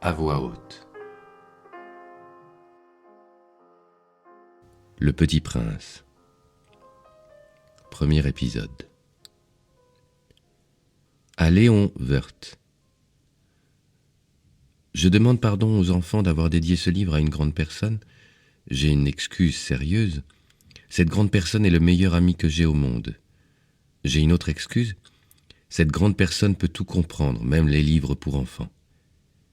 à voix haute. Le Petit Prince. Premier épisode. À Léon Woerth. Je demande pardon aux enfants d'avoir dédié ce livre à une grande personne. J'ai une excuse sérieuse. Cette grande personne est le meilleur ami que j'ai au monde. J'ai une autre excuse. Cette grande personne peut tout comprendre, même les livres pour enfants.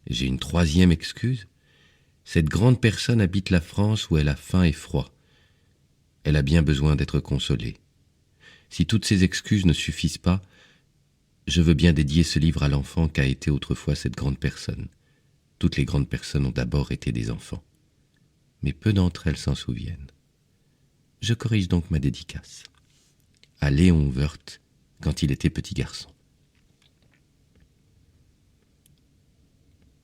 J'ai une troisième excuse. Cette grande personne habite la France où elle a faim et froid. Elle a bien besoin d'être consolée. Si toutes ces excuses ne suffisent pas, je veux bien dédier ce livre à l'enfant qu'a été autrefois cette grande personne. Toutes les grandes personnes ont d'abord été des enfants. Mais peu d'entre elles s'en souviennent. Je corrige donc ma dédicace. À Léon Woerth, quand il était petit garçon.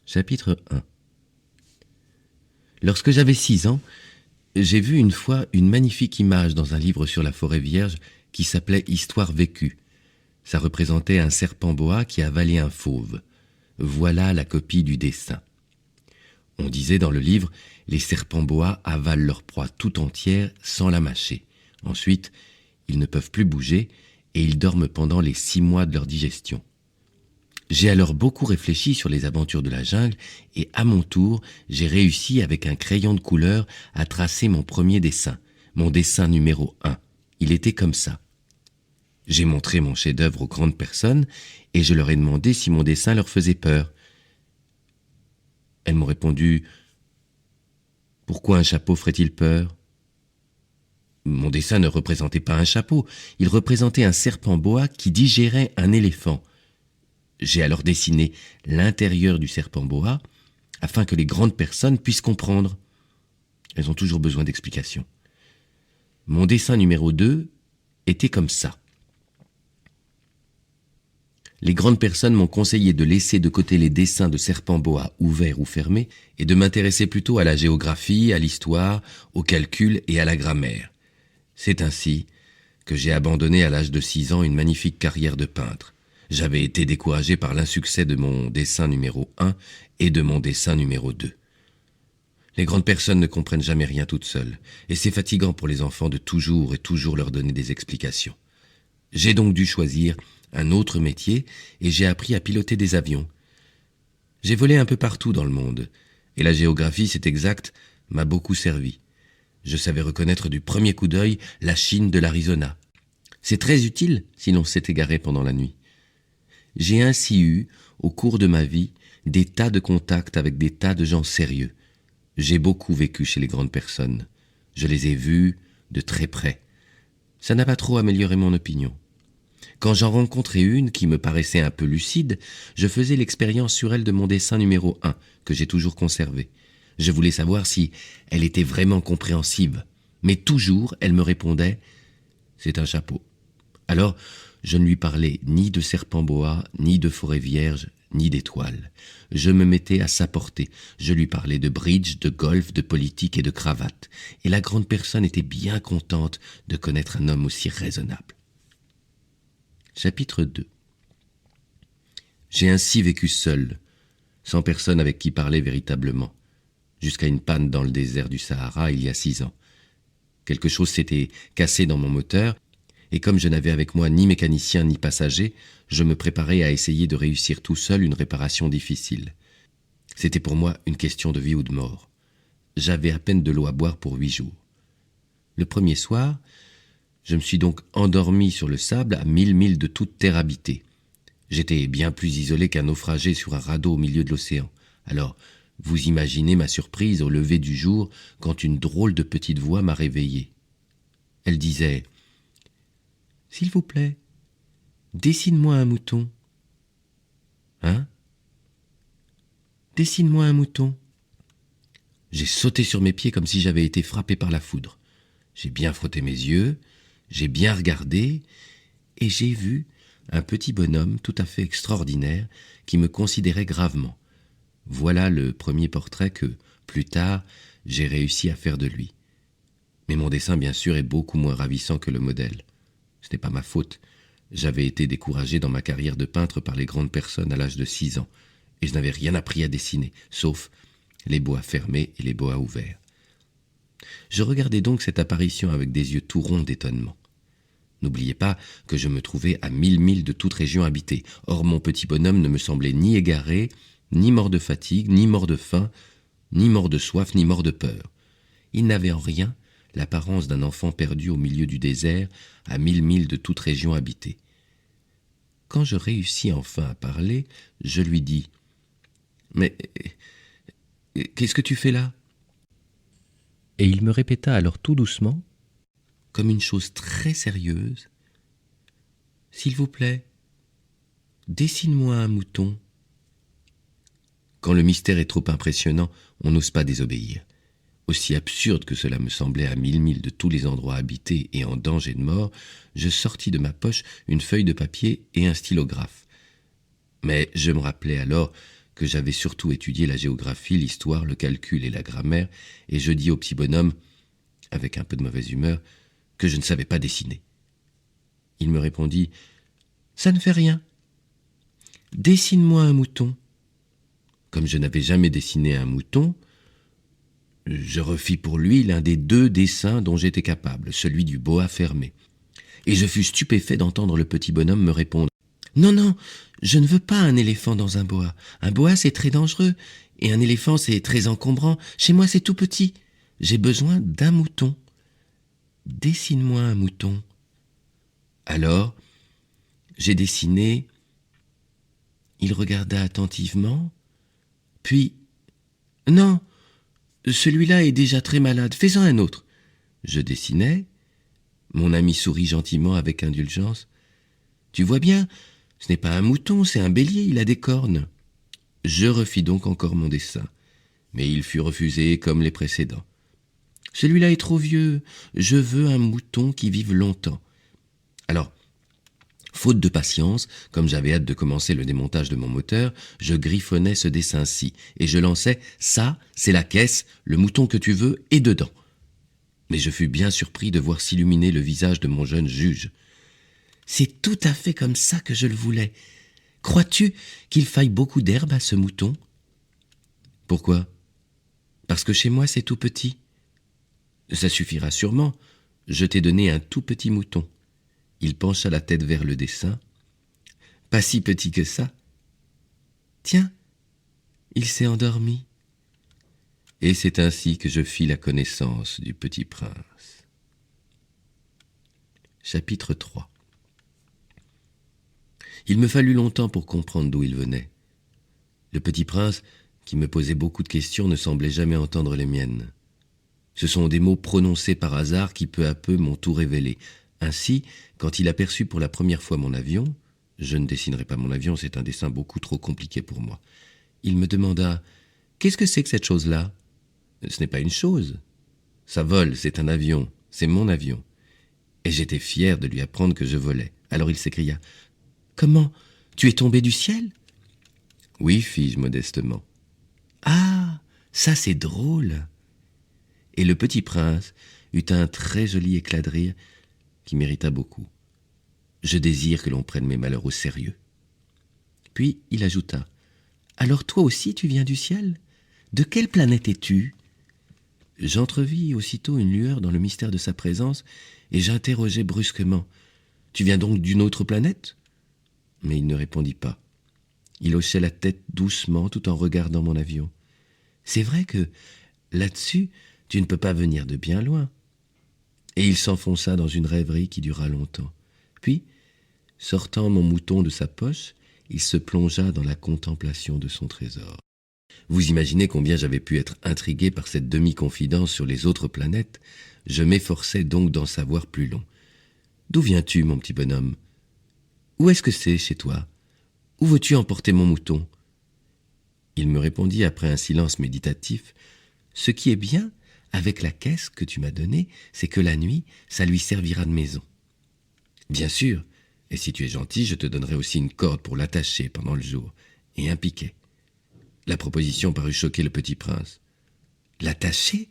Chapitre 1. Lorsque j'avais 6 ans, j'ai vu une fois une magnifique image dans un livre sur la forêt vierge qui s'appelait « Histoire vécue ». Ça représentait un serpent boa qui avalait un fauve. Voilà la copie du dessin. On disait dans le livre, les serpents boa avalent leur proie tout entière sans la mâcher. Ensuite, ils ne peuvent plus bouger et ils dorment pendant les 6 mois de leur digestion. J'ai alors beaucoup réfléchi sur les aventures de la jungle et à mon tour, j'ai réussi avec un crayon de couleur à tracer mon premier dessin, mon dessin numéro 1. Il était comme ça. J'ai montré mon chef-d'œuvre aux grandes personnes et je leur ai demandé si mon dessin leur faisait peur. Elles m'ont répondu « Pourquoi un chapeau ferait-il peur ?» Mon dessin ne représentait pas un chapeau, il représentait un serpent boa qui digérait un éléphant. J'ai alors dessiné l'intérieur du serpent boa afin que les grandes personnes puissent comprendre. Elles ont toujours besoin d'explications. Mon dessin numéro 2 était comme ça. Les grandes personnes m'ont conseillé de laisser de côté les dessins de serpents boa ouverts ou fermés et de m'intéresser plutôt à la géographie, à l'histoire, au calcul et à la grammaire. C'est ainsi que j'ai abandonné à l'âge de 6 ans une magnifique carrière de peintre. J'avais été découragé par l'insuccès de mon dessin numéro 1 et de mon dessin numéro 2. Les grandes personnes ne comprennent jamais rien toutes seules, et c'est fatigant pour les enfants de toujours et toujours leur donner des explications. J'ai donc dû choisir un autre métier et j'ai appris à piloter des avions. J'ai volé un peu partout dans le monde, et la géographie, c'est exact, m'a beaucoup servi. Je savais reconnaître du premier coup d'œil la Chine de l'Arizona. C'est très utile si l'on s'est égaré pendant la nuit. J'ai ainsi eu, au cours de ma vie, des tas de contacts avec des tas de gens sérieux. J'ai beaucoup vécu chez les grandes personnes. Je les ai vus de très près. Ça n'a pas trop amélioré mon opinion. Quand j'en rencontrais une qui me paraissait un peu lucide, je faisais l'expérience sur elle de mon dessin numéro 1, que j'ai toujours conservé. Je voulais savoir si elle était vraiment compréhensive. Mais toujours, elle me répondait « C'est un chapeau ». Alors, je ne lui parlais ni de serpent boa, ni de forêt vierge, ni d'étoiles. Je me mettais à sa portée. Je lui parlais de bridge, de golf, de politique et de cravate. Et la grande personne était bien contente de connaître un homme aussi raisonnable. Chapitre 2. J'ai ainsi vécu seul, sans personne avec qui parler véritablement, jusqu'à une panne dans le désert du Sahara il y a 6 ans. Quelque chose s'était cassé dans mon moteur, et comme je n'avais avec moi ni mécanicien ni passager, je me préparais à essayer de réussir tout seul une réparation difficile. C'était pour moi une question de vie ou de mort. J'avais à peine de l'eau à boire pour 8 jours. Le premier soir, je me suis donc endormi sur le sable à 1000 milles de toute terre habitée. J'étais bien plus isolé qu'un naufragé sur un radeau au milieu de l'océan. Alors, vous imaginez ma surprise au lever du jour quand une drôle de petite voix m'a réveillé. Elle disait « S'il vous plaît, dessine-moi un mouton. »« Hein ? Dessine-moi un mouton. » J'ai sauté sur mes pieds comme si j'avais été frappé par la foudre. J'ai bien frotté mes yeux, j'ai bien regardé, et j'ai vu un petit bonhomme tout à fait extraordinaire qui me considérait gravement. Voilà le premier portrait que, plus tard, j'ai réussi à faire de lui. Mais mon dessin, bien sûr, est beaucoup moins ravissant que le modèle. Ce n'est pas ma faute. J'avais été découragé dans ma carrière de peintre par les grandes personnes à l'âge de 6 ans. et je n'avais rien appris à dessiner, sauf les boas fermés et les boas ouverts. Je regardais donc cette apparition avec des yeux tout ronds d'étonnement. N'oubliez pas que je me trouvais à 1000 milles de toute région habitée. Or mon petit bonhomme ne me semblait ni égaré, ni mort de fatigue, ni mort de faim, ni mort de soif, ni mort de peur. Il n'avait en rien l'apparence d'un enfant perdu au milieu du désert, à 1000 milles de toute région habitée. Quand je réussis enfin à parler, je lui dis « Mais qu'est-ce que tu fais là ?» Et il me répéta alors tout doucement, comme une chose très sérieuse, « S'il vous plaît, dessine-moi un mouton. » Quand le mystère est trop impressionnant, on n'ose pas désobéir. Aussi absurde que cela me semblait à 1000 milles de tous les endroits habités et en danger de mort, je sortis de ma poche une feuille de papier et un stylographe. Mais je me rappelais alors que j'avais surtout étudié la géographie, l'histoire, le calcul et la grammaire, et je dis au petit bonhomme, avec un peu de mauvaise humeur, que je ne savais pas dessiner. Il me répondit « Ça ne fait rien. Dessine-moi un mouton. » Comme je n'avais jamais dessiné un mouton, je refis pour lui l'un des 2 dessins dont j'étais capable, celui du boa fermé. Et je fus stupéfait d'entendre le petit bonhomme me répondre « Non, non, je ne veux pas un éléphant dans un boa. Un boa, c'est très dangereux, et un éléphant, c'est très encombrant. Chez moi, c'est tout petit. J'ai besoin d'un mouton. Dessine-moi un mouton. » Alors, j'ai dessiné. Il regarda attentivement, puis « Non, celui-là est déjà très malade, fais-en un autre. » Je dessinais. Mon ami sourit gentiment avec indulgence. « Tu vois bien, ce n'est pas un mouton, c'est un bélier, il a des cornes. » Je refis donc encore mon dessin, mais il fut refusé comme les précédents. « Celui-là est trop vieux, je veux un mouton qui vive longtemps. » Alors, faute de patience, comme j'avais hâte de commencer le démontage de mon moteur, je griffonnais ce dessin-ci, et je lançais « Ça, c'est la caisse, le mouton que tu veux est dedans. » Mais je fus bien surpris de voir s'illuminer le visage de mon jeune juge. « C'est tout à fait comme ça que je le voulais. Crois-tu qu'il faille beaucoup d'herbe à ce mouton ?»« Pourquoi ? Parce que chez moi c'est tout petit. »« Ça suffira sûrement, je t'ai donné un tout petit mouton. » Il pencha la tête vers le dessin. « Pas si petit que ça. Tiens, il s'est endormi. » Et c'est ainsi que je fis la connaissance du petit prince. Chapitre 3. Il me fallut longtemps pour comprendre d'où il venait. Le petit prince, qui me posait beaucoup de questions, ne semblait jamais entendre les miennes. Ce sont des mots prononcés par hasard qui peu à peu m'ont tout révélé. Ainsi, quand il aperçut pour la première fois mon avion, je ne dessinerai pas mon avion, c'est un dessin beaucoup trop compliqué pour moi, il me demanda « Qu'est-ce que c'est que cette chose-là » ? Ce n'est pas une chose. Ça vole, c'est un avion, c'est mon avion. Et j'étais fier de lui apprendre que je volais. Alors il s'écria « Comment ? Tu es tombé du ciel ?» « Oui, fis-je modestement. »« Ah, ça c'est drôle !» Et le petit prince eut un très joli éclat de rire qui mérita beaucoup. Je désire que l'on prenne mes malheurs au sérieux. Puis il ajouta « Alors toi aussi tu viens du ciel ? De quelle planète es-tu » J'entrevis aussitôt une lueur dans le mystère de sa présence et j'interrogeai brusquement « Tu viens donc d'une autre planète ?» Mais il ne répondit pas. Il hochait la tête doucement tout en regardant mon avion. « C'est vrai que, là-dessus, tu ne peux pas venir de bien loin. » Et il s'enfonça dans une rêverie qui dura longtemps. Puis, sortant mon mouton de sa poche, il se plongea dans la contemplation de son trésor. Vous imaginez combien j'avais pu être intrigué par cette demi-confidence sur les autres planètes. Je m'efforçais donc d'en savoir plus long. « D'où viens-tu, mon petit bonhomme ? Où est-ce que c'est chez toi ? Où veux-tu emporter mon mouton ?» Il me répondit après un silence méditatif « Ce qui est bien avec la caisse que tu m'as donnée, c'est que la nuit, ça lui servira de maison. Bien sûr, et si tu es gentil, je te donnerai aussi une corde pour l'attacher pendant le jour, et un piquet. » La proposition parut choquer le petit prince. « L'attacher ?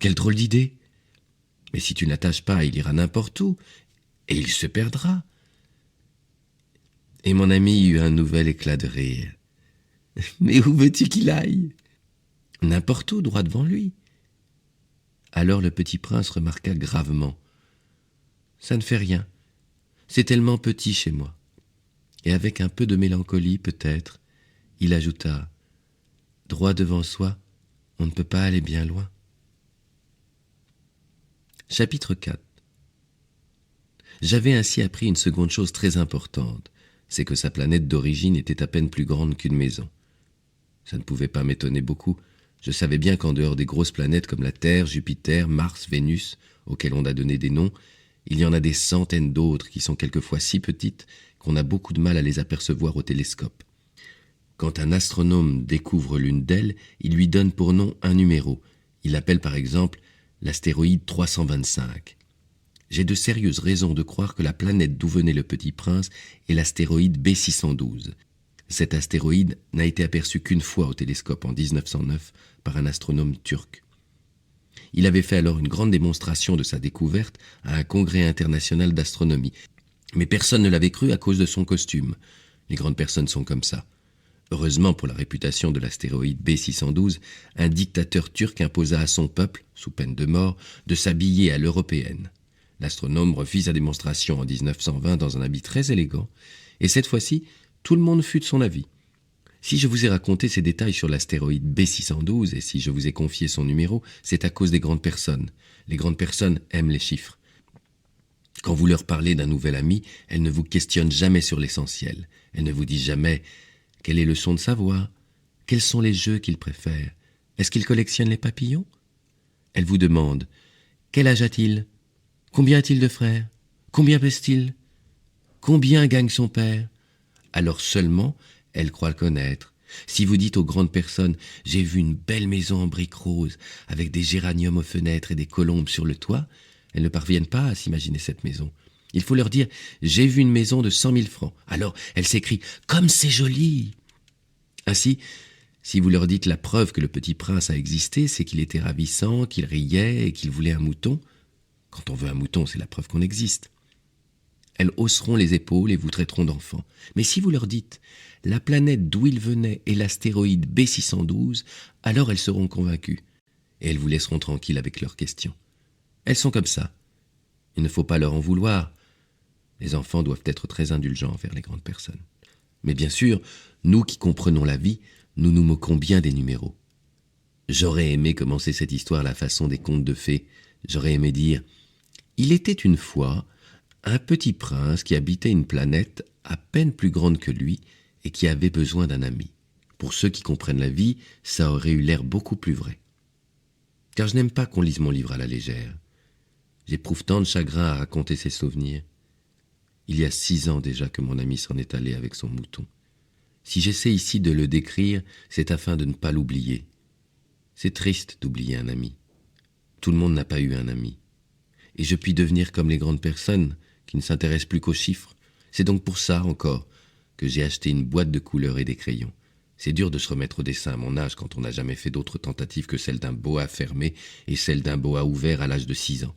Quelle drôle d'idée ! Mais si tu ne l'attaches pas, il ira n'importe où, et il se perdra. » Et mon ami eut un nouvel éclat de rire. Mais où veux-tu qu'il aille ? N'importe où, droit devant lui. Alors le petit prince remarqua gravement. Ça ne fait rien. C'est tellement petit chez moi. Et avec un peu de mélancolie, peut-être, il ajouta, droit devant soi, on ne peut pas aller bien loin. Chapitre 4. J'avais ainsi appris une seconde chose très importante, c'est que sa planète d'origine était à peine plus grande qu'une maison. Ça ne pouvait pas m'étonner beaucoup. Je savais bien qu'en dehors des grosses planètes comme la Terre, Jupiter, Mars, Vénus, auxquelles on a donné des noms, il y en a des centaines d'autres qui sont quelquefois si petites qu'on a beaucoup de mal à les apercevoir au télescope. Quand un astronome découvre l'une d'elles, il lui donne pour nom un numéro. Il l'appelle par exemple l'astéroïde 325. J'ai de sérieuses raisons de croire que la planète d'où venait le petit prince est l'astéroïde B612. Cet astéroïde n'a été aperçu qu'une fois au télescope en 1909 par un astronome turc. Il avait fait alors une grande démonstration de sa découverte à un congrès international d'astronomie. Mais personne ne l'avait cru à cause de son costume. Les grandes personnes sont comme ça. Heureusement pour la réputation de l'astéroïde B612, un dictateur turc imposa à son peuple, sous peine de mort, de s'habiller à l'européenne. L'astronome refit sa démonstration en 1920 dans un habit très élégant, et cette fois-ci, tout le monde fut de son avis. Si je vous ai raconté ces détails sur l'astéroïde B612 et si je vous ai confié son numéro, c'est à cause des grandes personnes. Les grandes personnes aiment les chiffres. Quand vous leur parlez d'un nouvel ami, elles ne vous questionnent jamais sur l'essentiel. Elles ne vous disent jamais « Quel est le son de sa voix ? Quels sont les jeux qu'il préfère ? Est-ce qu'il collectionne les papillons ?» Elles vous demandent « Quel âge a-t-il ? Combien a-t-il de frères ? Combien pèse-t-il ? Combien gagne son père ?» Alors seulement, elles croient le connaître. Si vous dites aux grandes personnes « J'ai vu une belle maison en briques roses, avec des géraniums aux fenêtres et des colombes sur le toit », elles ne parviennent pas à s'imaginer cette maison. Il faut leur dire « J'ai vu une maison de 100 000 francs ». Alors elles s'écrient « Comme c'est joli !» Ainsi, si vous leur dites la preuve que le petit prince a existé, c'est qu'il était ravissant, qu'il riait et qu'il voulait un mouton. Quand on veut un mouton, c'est la preuve qu'on existe. Elles hausseront les épaules et vous traiteront d'enfant. Mais si vous leur dites « La planète d'où il venait est l'astéroïde B612 », alors elles seront convaincues. Et elles vous laisseront tranquille avec leurs questions. Elles sont comme ça. Il ne faut pas leur en vouloir. Les enfants doivent être très indulgents envers les grandes personnes. Mais bien sûr, nous qui comprenons la vie, nous nous moquons bien des numéros. J'aurais aimé commencer cette histoire à la façon des contes de fées. J'aurais aimé dire « Il était une fois un petit prince qui habitait une planète à peine plus grande que lui et qui avait besoin d'un ami. » Pour ceux qui comprennent la vie, ça aurait eu l'air beaucoup plus vrai. Car je n'aime pas qu'on lise mon livre à la légère. J'éprouve tant de chagrin à raconter ces souvenirs. Il y a 6 ans déjà que mon ami s'en est allé avec son mouton. Si j'essaie ici de le décrire, c'est afin de ne pas l'oublier. C'est triste d'oublier un ami. Tout le monde n'a pas eu un ami. Et je puis devenir comme les grandes personnes qui ne s'intéressent plus qu'aux chiffres. C'est donc pour ça, encore, que j'ai acheté une boîte de couleurs et des crayons. C'est dur de se remettre au dessin à mon âge quand on n'a jamais fait d'autres tentatives que celle d'un boa fermé et celle d'un boa ouvert à l'âge de 6 ans.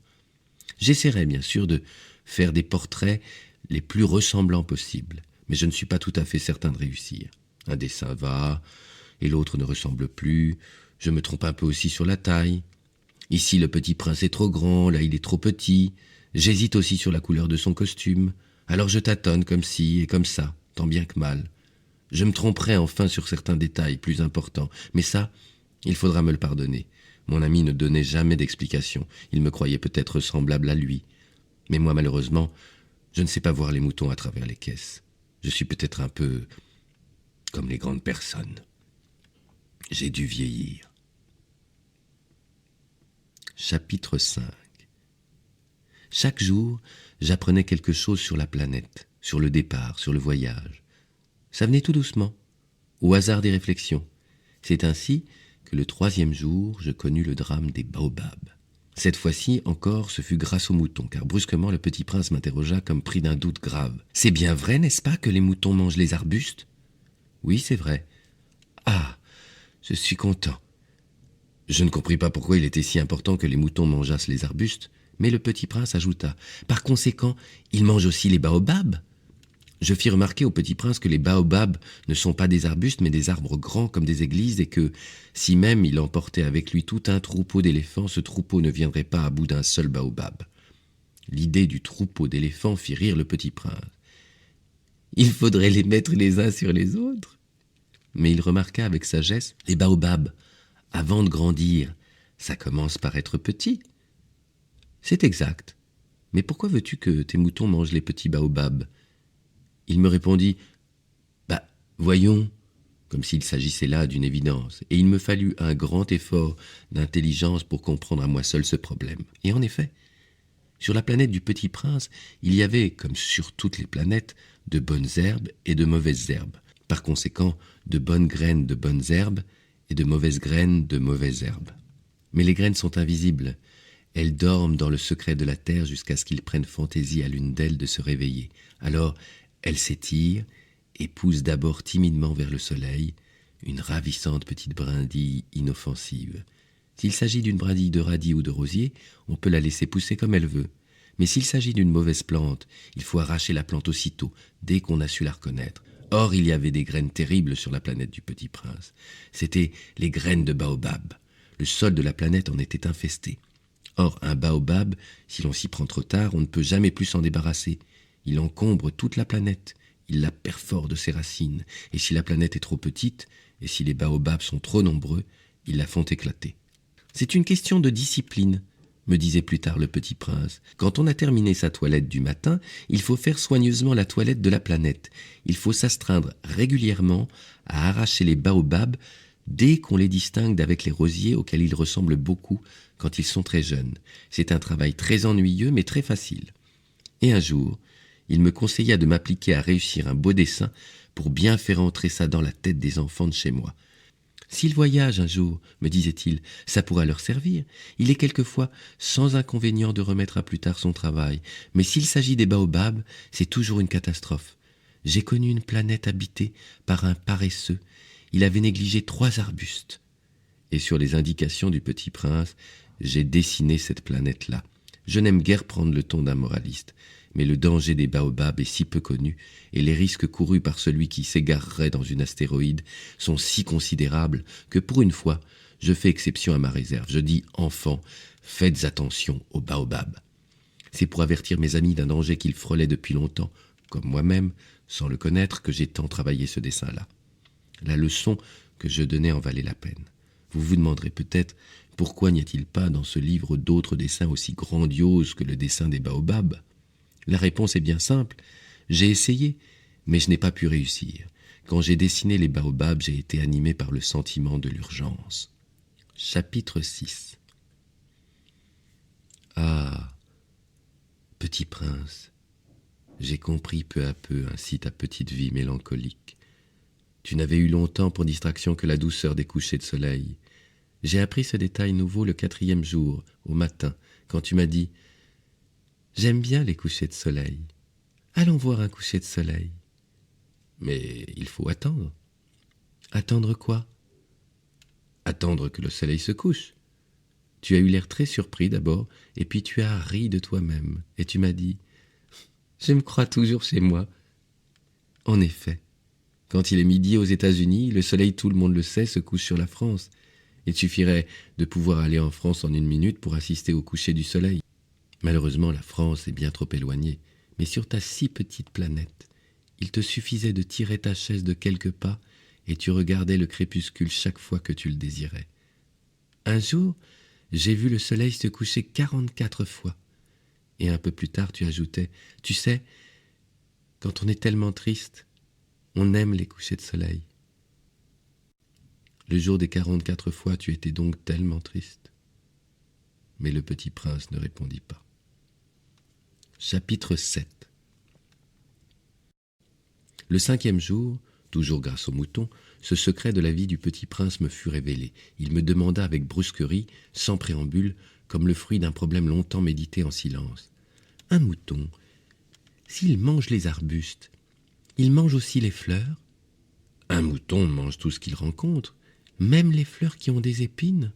J'essaierai bien sûr de faire des portraits les plus ressemblants possibles, mais je ne suis pas tout à fait certain de réussir. Un dessin va, et l'autre ne ressemble plus. Je me trompe un peu aussi sur la taille. Ici, le petit prince est trop grand, là il est trop petit. J'hésite aussi sur la couleur de son costume. Alors je tâtonne comme ci et comme ça, tant bien que mal. Je me tromperai enfin sur certains détails plus importants, mais ça, il faudra me le pardonner. Mon ami ne donnait jamais d'explication. Il me croyait peut-être semblable à lui. Mais moi, malheureusement, je ne sais pas voir les moutons à travers les caisses. Je suis peut-être un peu comme les grandes personnes. J'ai dû vieillir. Chapitre 5. Chaque jour, j'apprenais quelque chose sur la planète, sur le départ, sur le voyage. Ça venait tout doucement, au hasard des réflexions. C'est ainsi que le 3e jour, je connus le drame des baobabs. Cette fois-ci encore, ce fut grâce aux moutons, car brusquement le petit prince m'interrogea comme pris d'un doute grave. « C'est bien vrai, n'est-ce pas, que les moutons mangent les arbustes ?»« Oui, c'est vrai. »« Ah, je suis content. » Je ne compris pas pourquoi il était si important que les moutons mangeassent les arbustes, mais le petit prince ajouta « Par conséquent, ils mangent aussi les baobabs ?» Je fis remarquer au petit prince que les baobabs ne sont pas des arbustes mais des arbres grands comme des églises et que, si même il emportait avec lui tout un troupeau d'éléphants, ce troupeau ne viendrait pas à bout d'un seul baobab. L'idée du troupeau d'éléphants fit rire le petit prince. Il faudrait les mettre les uns sur les autres. Mais il remarqua avec sagesse, les baobabs, avant de grandir, ça commence par être petit. C'est exact. Mais pourquoi veux-tu que tes moutons mangent les petits baobabs ? Il me répondit « Bah, voyons », comme s'il s'agissait là d'une évidence, et il me fallut un grand effort d'intelligence pour comprendre à moi seul ce problème. Et en effet, sur la planète du Petit Prince, il y avait, comme sur toutes les planètes, de bonnes herbes et de mauvaises herbes. Par conséquent, de bonnes graines de bonnes herbes et de mauvaises graines de mauvaises herbes. Mais les graines sont invisibles. Elles dorment dans le secret de la terre jusqu'à ce qu'il prenne fantaisie à l'une d'elles de se réveiller. Alors, elles s'étirent et poussent d'abord timidement vers le soleil, une ravissante petite brindille inoffensive. S'il s'agit d'une brindille de radis ou de rosier, on peut la laisser pousser comme elle veut. Mais s'il s'agit d'une mauvaise plante, il faut arracher la plante aussitôt, dès qu'on a su la reconnaître. Or, il y avait des graines terribles sur la planète du Petit Prince. C'étaient les graines de baobab. Le sol de la planète en était infesté. Or, un baobab, si l'on s'y prend trop tard, on ne peut jamais plus s'en débarrasser. Il encombre toute la planète, il la perfore de ses racines, et si la planète est trop petite, et si les baobabs sont trop nombreux, ils la font éclater. C'est une question de discipline, me disait plus tard le petit prince. Quand on a terminé sa toilette du matin, il faut faire soigneusement la toilette de la planète. Il faut s'astreindre régulièrement à arracher les baobabs dès qu'on les distingue d'avec les rosiers auxquels ils ressemblent beaucoup quand ils sont très jeunes. C'est un travail très ennuyeux mais très facile. Et un jour, il me conseilla de m'appliquer à réussir un beau dessin pour bien faire entrer ça dans la tête des enfants de chez moi. S'ils voyagent un jour, me disait-il, ça pourra leur servir. Il est quelquefois sans inconvénient de remettre à plus tard son travail. Mais s'il s'agit des baobabs, c'est toujours une catastrophe. J'ai connu une planète habitée par un paresseux. Il avait négligé 3 arbustes. Et sur les indications du petit prince, j'ai dessiné cette planète-là. Je n'aime guère prendre le ton d'un moraliste, mais le danger des baobabs est si peu connu, et les risques courus par celui qui s'égarerait dans une astéroïde sont si considérables que pour une fois, je fais exception à ma réserve. Je dis, enfants, faites attention aux baobabs. C'est pour avertir mes amis d'un danger qu'ils frôlaient depuis longtemps, comme moi-même, sans le connaître, que j'ai tant travaillé ce dessin-là. La leçon que je donnais en valait la peine. Vous vous demanderez peut-être pourquoi n'y a-t-il pas dans ce livre d'autres dessins aussi grandioses que le dessin des baobabs ? La réponse est bien simple. J'ai essayé, mais je n'ai pas pu réussir. Quand j'ai dessiné les baobabs, j'ai été animé par le sentiment de l'urgence. Chapitre 6. Ah, petit prince, j'ai compris peu à peu ainsi ta petite vie mélancolique. Tu n'avais eu longtemps pour distraction que la douceur des couchers de soleil. J'ai appris ce détail nouveau le 4e jour, au matin, quand tu m'as dit « J'aime bien les couchers de soleil. Allons voir un coucher de soleil. » Mais il faut attendre. Attendre quoi ? Attendre que le soleil se couche. Tu as eu l'air très surpris d'abord, et puis tu as ri de toi-même, et tu m'as dit « Je me crois toujours chez moi. » En effet, quand il est midi aux États-Unis, le soleil, tout le monde le sait, se couche sur la France. Il suffirait de pouvoir aller en France en 1 minute pour assister au coucher du soleil. Malheureusement, la France est bien trop éloignée, mais sur ta si petite planète, il te suffisait de tirer ta chaise de quelques pas et tu regardais le crépuscule chaque fois que tu le désirais. Un jour, j'ai vu le soleil se coucher 44 fois. Et un peu plus tard, tu ajoutais, « Tu sais, quand on est tellement triste, on aime les couchers de soleil. » Le jour des 44 fois, tu étais donc tellement triste. Mais le petit prince ne répondit pas. Chapitre 7. Le 5e jour, toujours grâce au mouton, ce secret de la vie du petit prince me fut révélé. Il me demanda avec brusquerie, sans préambule, comme le fruit d'un problème longtemps médité en silence. « Un mouton, s'il mange les arbustes, il mange aussi les fleurs ? » ?»« Un mouton mange tout ce qu'il rencontre, même les fleurs qui ont des épines ? » ?»«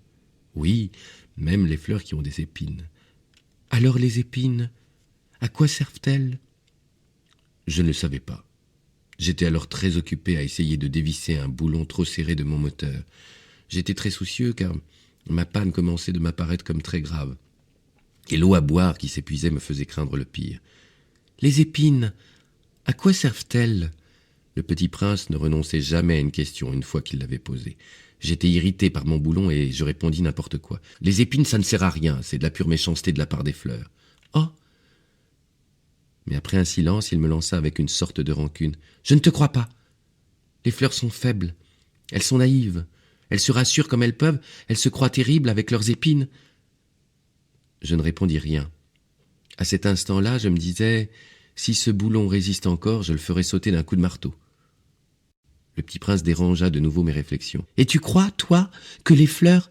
Oui, même les fleurs qui ont des épines. »« Alors les épines, à quoi servent-elles ? » Je ne le savais pas. J'étais alors très occupé à essayer de dévisser un boulon trop serré de mon moteur. J'étais très soucieux car ma panne commençait de m'apparaître comme très grave. Et l'eau à boire qui s'épuisait me faisait craindre le pire. « Les épines, à quoi servent-elles » Le petit prince ne renonçait jamais à une question une fois qu'il l'avait posée. J'étais irrité par mon boulon et je répondis n'importe quoi. « Les épines, ça ne sert à rien, c'est de la pure méchanceté de la part des fleurs. »« Oh !» Mais après un silence, il me lança avec une sorte de rancune. « Je ne te crois pas. Les fleurs sont faibles, elles sont naïves, elles se rassurent comme elles peuvent, elles se croient terribles avec leurs épines. » Je ne répondis rien. À cet instant-là, je me disais, si ce boulon résiste encore, je le ferai sauter d'un coup de marteau. Le petit prince dérangea de nouveau mes réflexions. « Et tu crois, toi, que les fleurs… »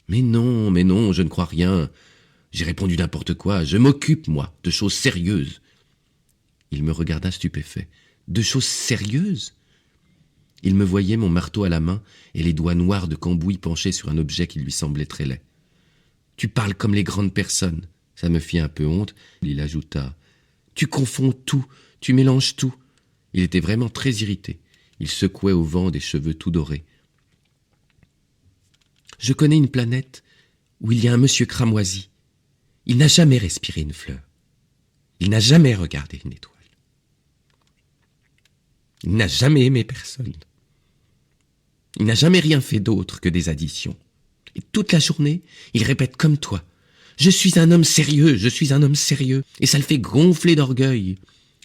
mais non, je ne crois rien. J'ai répondu n'importe quoi. Je m'occupe, moi, de choses sérieuses. » Il me regarda stupéfait. « De choses sérieuses ?» Il me voyait, mon marteau à la main, et les doigts noirs de cambouis penchés sur un objet qui lui semblait très laid. « Tu parles comme les grandes personnes. » Ça me fit un peu honte. Il ajouta, « Tu confonds tout, tu mélanges tout. » Il était vraiment très irrité. Il secouait au vent des cheveux tout dorés. « Je connais une planète où il y a un monsieur cramoisi. Il n'a jamais respiré une fleur. Il n'a jamais regardé une étoile. Il n'a jamais aimé personne. Il n'a jamais rien fait d'autre que des additions. Et toute la journée, il répète comme toi. Je suis un homme sérieux, je suis un homme sérieux. Et ça le fait gonfler d'orgueil.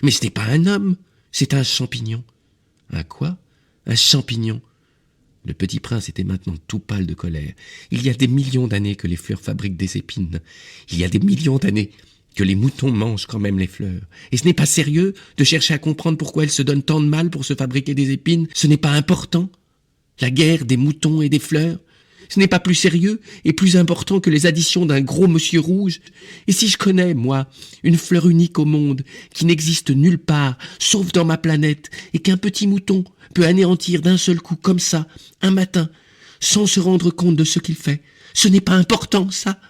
Mais ce n'est pas un homme, c'est un champignon. Un quoi? Un champignon. Le petit prince était maintenant tout pâle de colère. Il y a des millions d'années que les fleurs fabriquent des épines. Il y a des millions d'années que les moutons mangent quand même les fleurs. Et ce n'est pas sérieux de chercher à comprendre pourquoi elles se donnent tant de mal pour se fabriquer des épines. Ce n'est pas important. La guerre des moutons et des fleurs. Ce n'est pas plus sérieux et plus important que les additions d'un gros monsieur rouge. Et si je connais, moi, une fleur unique au monde, qui n'existe nulle part, sauf dans ma planète, et qu'un petit mouton peut anéantir d'un seul coup, comme ça, un matin, sans se rendre compte de ce qu'il fait, ce n'est pas important, ça.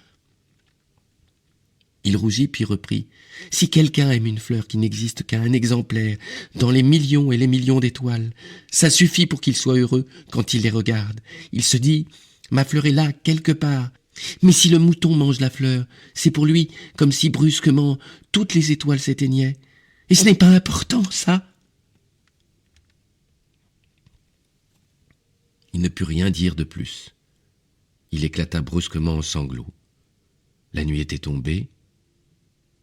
Il rougit puis reprit. Si quelqu'un aime une fleur qui n'existe qu'à un exemplaire dans les millions et les millions d'étoiles, ça suffit pour qu'il soit heureux quand il les regarde. Il se dit, ma fleur est là, quelque part. Mais si le mouton mange la fleur, c'est pour lui comme si brusquement toutes les étoiles s'éteignaient. Et ce n'est pas important, ça. Il ne put rien dire de plus. Il éclata brusquement en sanglots. La nuit était tombée.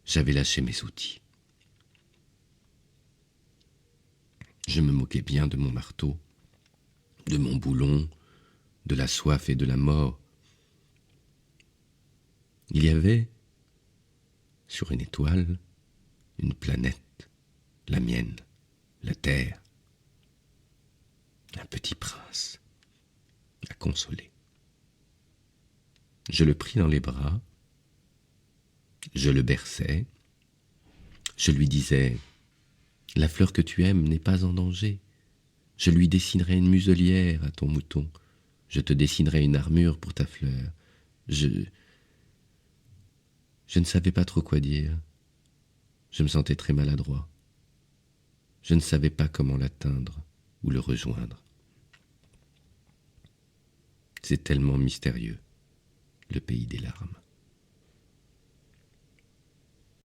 J'avais lâché mes outils. Je me moquais bien de mon marteau, de mon boulon, de la soif et de la mort. Il y avait, sur une étoile, une planète, la mienne, la terre, un petit prince, à consoler. Je le pris dans les bras, je le berçais, je lui disais « La fleur que tu aimes n'est pas en danger. Je lui dessinerai une muselière à ton mouton. Je te dessinerai une armure pour ta fleur. Je ne savais pas trop quoi dire. Je me sentais très maladroit. Je ne savais pas comment l'atteindre ou le rejoindre. C'est tellement mystérieux, le pays des larmes.